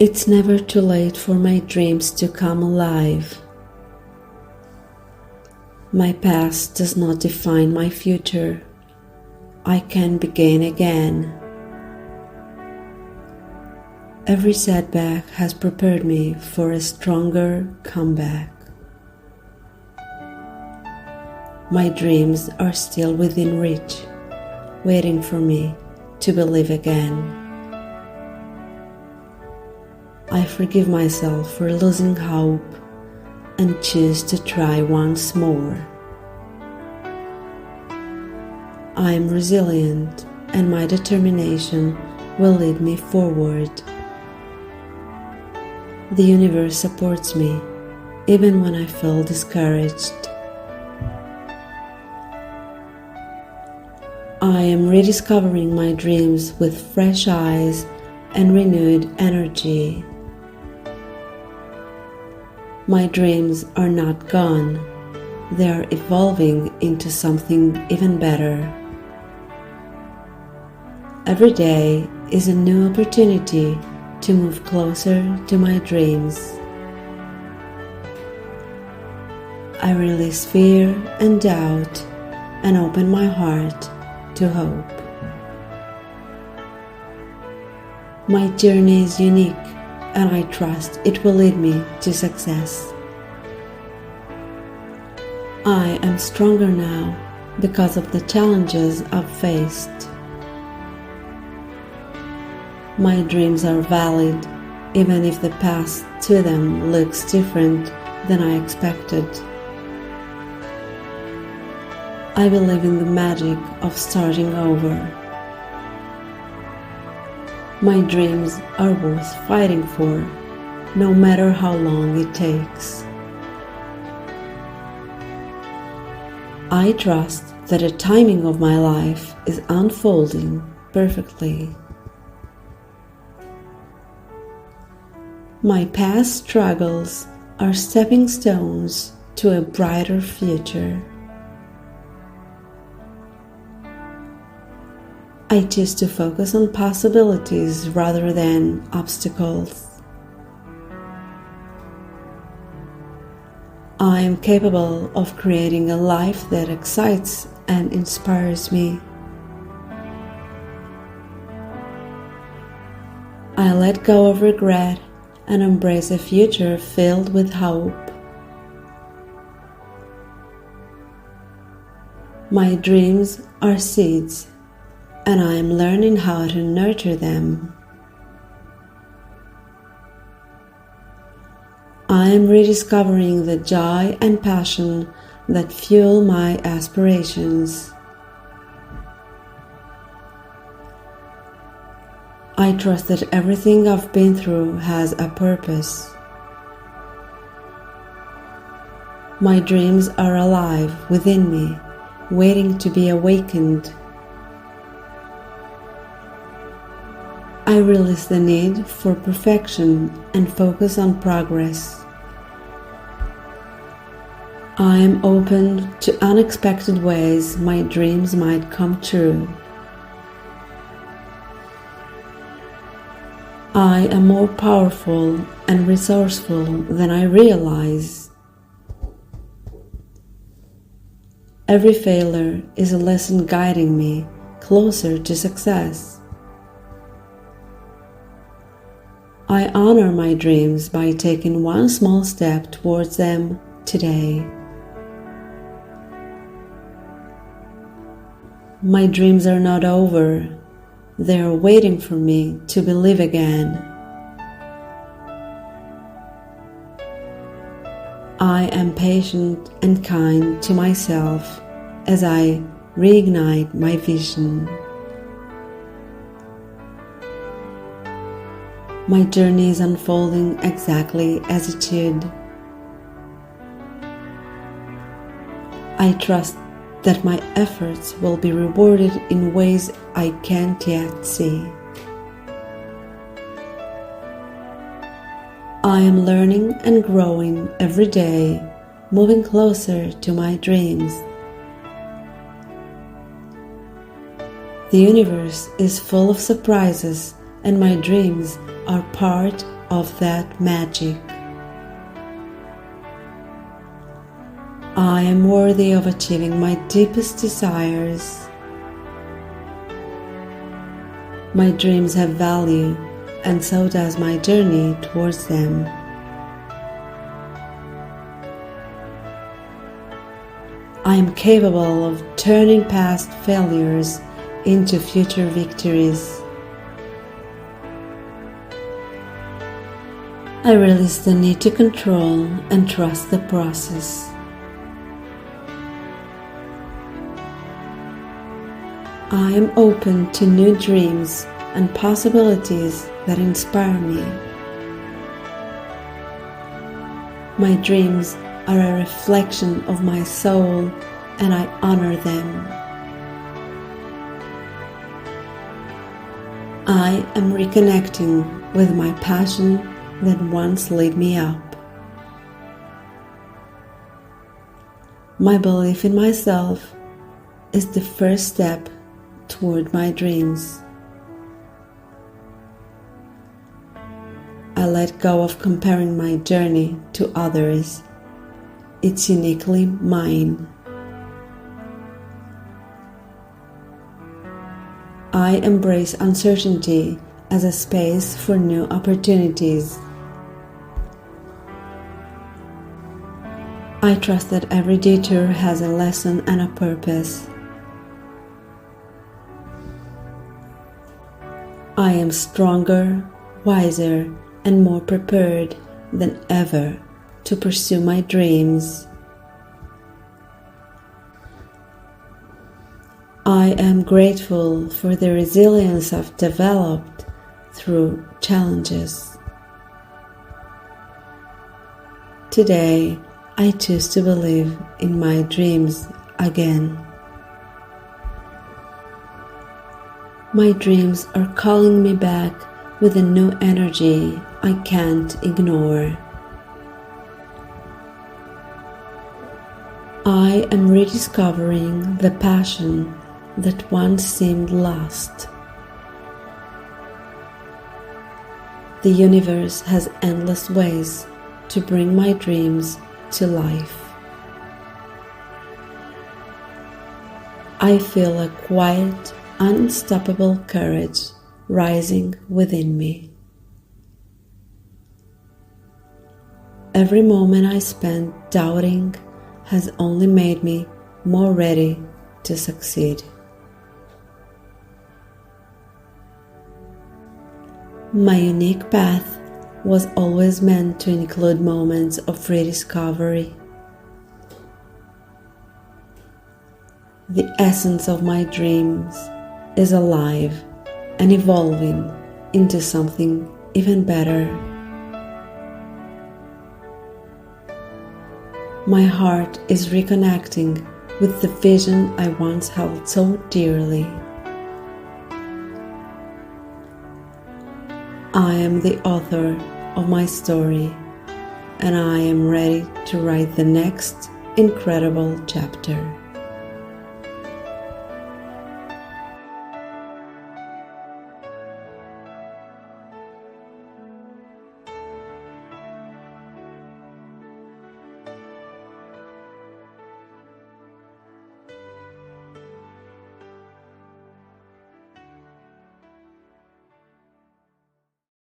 It's never too late for my dreams to come alive. My past does not define my future. I can begin again. Every setback has prepared me for a stronger comeback. My dreams are still within reach, waiting for me to believe again. I forgive myself for losing hope and choose to try once more. I am resilient and my determination will lead me forward. The universe supports me even when I feel discouraged. I am rediscovering my dreams with fresh eyes and renewed energy. My dreams are not gone, they are evolving into something even better. Every day is a new opportunity to move closer to my dreams. I release fear and doubt and open my heart to hope. My journey is unique and I trust it will lead me to success. I am stronger now because of the challenges I've faced. My dreams are valid even if the path to them looks different than I expected. I believe in the magic of starting over. My dreams are worth fighting for, no matter how long it takes. I trust that the timing of my life is unfolding perfectly. My past struggles are stepping stones to a brighter future. I choose to focus on possibilities rather than obstacles. I am capable of creating a life that excites and inspires me. I let go of regret and embrace a future filled with hope. My dreams are seeds, and I am learning how to nurture them. I am rediscovering the joy and passion that fuel my aspirations. I trust that everything I've been through has a purpose. My dreams are alive within me, waiting to be awakened. I release the need for perfection and focus on progress. I am open to unexpected ways my dreams might come true. I am more powerful and resourceful than I realize. Every failure is a lesson guiding me closer to success. I honor my dreams by taking one small step towards them today. My dreams are not over. They are waiting for me to believe again. I am patient and kind to myself as I reignite my vision. My journey is unfolding exactly as it should. I trust that my efforts will be rewarded in ways I can't yet see. I am learning and growing every day, moving closer to my dreams. The universe is full of surprises, and my dreams are part of that magic. I am worthy of achieving my deepest desires. My dreams have value, and so does my journey towards them. I am capable of turning past failures into future victories. I release the need to control and trust the process. I am open to new dreams and possibilities that inspire me. My dreams are a reflection of my soul, and I honor them. I am reconnecting with my passion that once lit me up. My belief in myself is the first step toward my dreams. I let go of comparing my journey to others. It's uniquely mine. I embrace uncertainty as a space for new opportunities. I trust that every detour has a lesson and a purpose. I am stronger, wiser, and more prepared than ever to pursue my dreams. I am grateful for the resilience I've developed through challenges. Today, I choose to believe in my dreams again. My dreams are calling me back with a new energy I can't ignore. I am rediscovering the passion that once seemed lost. The universe has endless ways to bring my dreams to life. I feel a quiet, unstoppable courage rising within me. Every moment I spent doubting has only made me more ready to succeed. My unique path was always meant to include moments of rediscovery. The essence of my dreams is alive and evolving into something even better. My heart is reconnecting with the vision I once held so dearly. I am the author of my story, and I am ready to write the next incredible chapter.